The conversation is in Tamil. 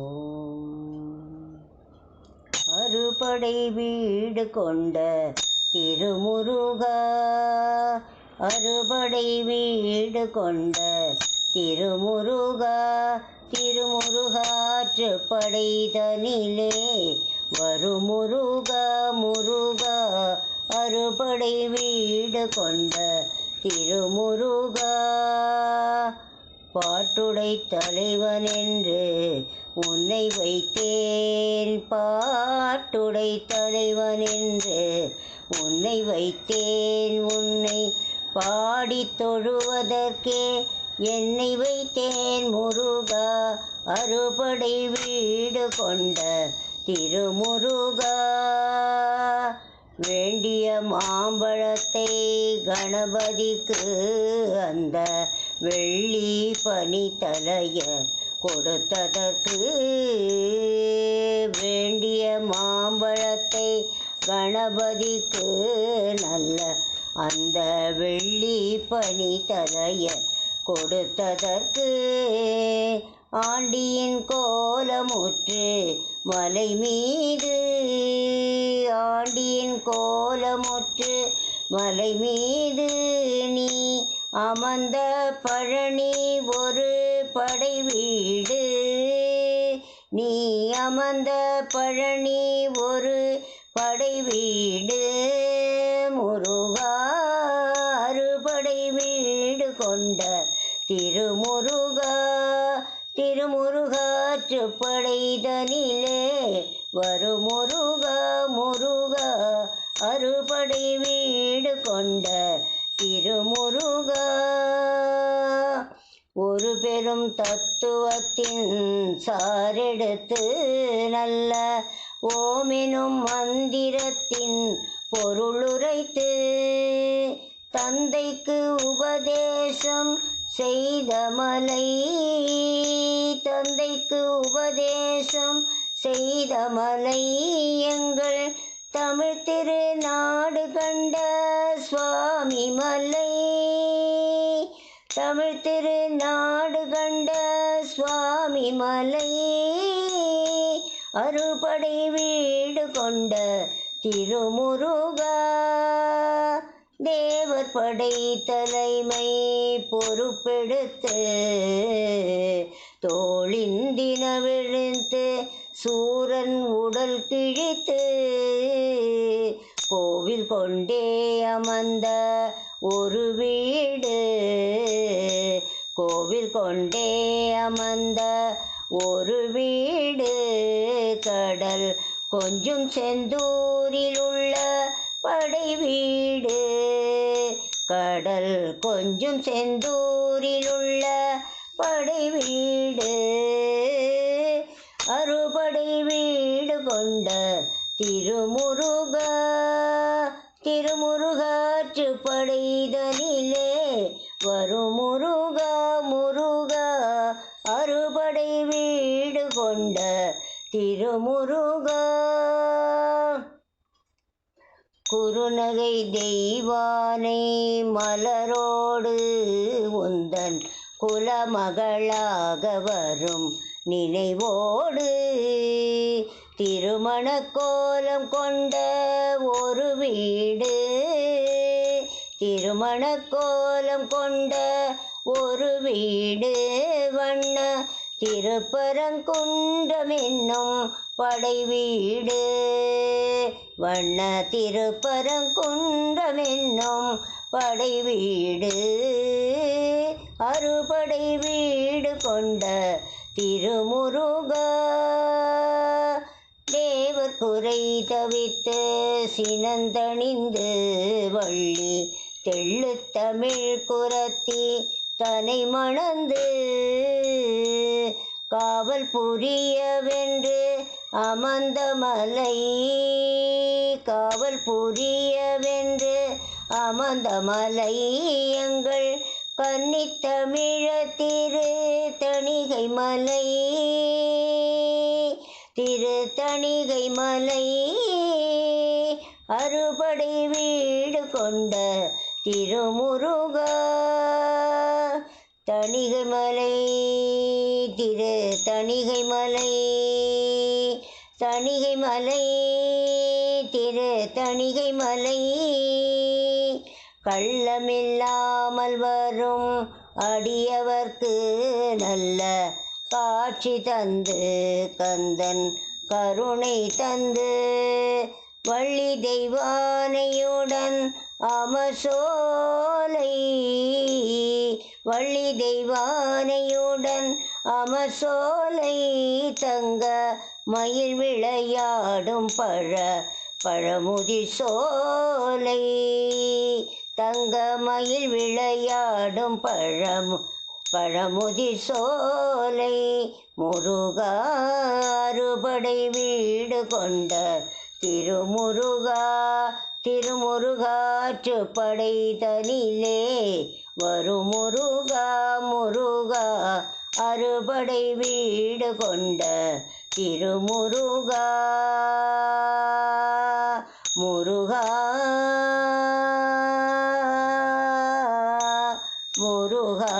ஓம். அறுபடை வீடு கொண்ட திருமுருகா, அறுபடை வீடு கொண்ட திருமுருகா, திருமுருகாற்றுப்படை தனிலே வரும் முருகா முருகா, அறுபடை வீடு கொண்ட திருமுருகா. பாட்டுடை தலைவன் என்று உன்னை வைத்தேன், பாட்டுடை தலைவன் என்று உன்னை வைத்தேன், உன்னை பாடித் தொழுவதற்கே என்னை வைத்தேன் முருகா, அறுபடை வீடு கொண்ட திருமுருகா. வேண்டிய மாம்பழத்தை கணபதிக்கு அந்த வெள்ளி பனி தலைய கொடுத்ததற்கு, வேண்டிய மாம்பழத்தை கணபதிக்கு நல்ல அந்த வெள்ளி பனி தலைய கொடுத்ததற்கு, ஆண்டியின் கோலமுற்று மலை மீது, ஆண்டியின் கோலமுற்று மலை மீது நீ அமர்ந்த பழனி ஒரு படை வீடு, நீ அமர்ந்த பழனி ஒரு படை வீடு முருகா, அறுபடை வீடு கொண்ட திருமுருகா, திருமுருகாற்றுப்படை தனிலே வரும் முருகா முருகா, அறுபடை வீடு கொண்ட திருமுருகா. ஒரு பெரும் தத்துவத்தின் சாரெடுத்து நல்ல ஓமெனும் மந்திரத்தின் பொருளுரைத்து, தந்தைக்கு உபதேசம் செய்த மலை, தந்தைக்கு உபதேசம் செய்த மலை எங்கள் தமிழ் திருநாடு கண்ட சுவாமி மலை, தமிழ் திருநாடு கண்ட சுவாமி மலை, அறுபடை வீடு கொண்ட திருமுருகா. தேவர் படை தலைமை பொறுப்பெடுத்து தோளிந்தின விழுந்து சூரன் உடல் கிழித்து, கோவில் கொண்டே அமர்ந்த ஒரு வீடு, கோவில் கொண்டே அமர்ந்த ஒரு வீடு, கடல் கொஞ்சம் செந்தூரில் உள்ள படை வீடு, கடல் கொஞ்சம் செந்தூரில் உள்ள படை வீடு, அறுபடை வீடு கொண்ட திருமுருகா, திருமுருகாற்றுப்படை தனிலே வரும் முருகா முருகா, அறுபடை வீடு கொண்ட திருமுருகா. குறுநகை தெய்வானை மலரோடு உந்தன் குலமகளாக வரும் நினைவோடு, திருமண கோலம் கொண்ட ஒரு வீடு, திருமண கோலம் கொண்ட ஒரு வீடு, வண்ண திருப்பரங்குன்றம் என்னும் படை வீடு, வண்ண திருப்பரங்குன்றம் என்னும் படை வீடு, அறுபடை வீடு கொண்ட திருமுருகா. தேவர் குறை தவித்து சினந்தணிந்து வள்ளி தெள்ளு தமிழ் குரத்தி தனை மணந்து, காவல் புரியவென்று அமர்ந்த மலை, காவல் புரியவென்று அமர்ந்த மலை எங்கள் கன்னித்தமிழ திரு தணிகை மலை, திரு தணிகை மலை, அறுபடை வீடு கொண்ட திருமுருகா. தணிகை மலை திரு தணிகை மலை தணிகை மலை திரு தணிகை மலை கள்ளமில்லாமல் வரும் அடியவர்க்கு நல்ல காட்சி தந்து கந்தன் கருணை தந்து வள்ளி தெய்வானையுடன் அமசோலை வள்ளி தெய்வானையுடன் அமசோலை தங்க மயில் விளையாடும் பழமுதிர் சோலை தங்க மயில் விளையாடும் பழமுதிர் சோலை முருகா அறுபடை வீடு கொண்ட திருமுருகாற்றுப்படை தனிலே வரும் முருகா முருகா அறுபடை வீடு கொண்ட திருமுருகா முருகா முருகா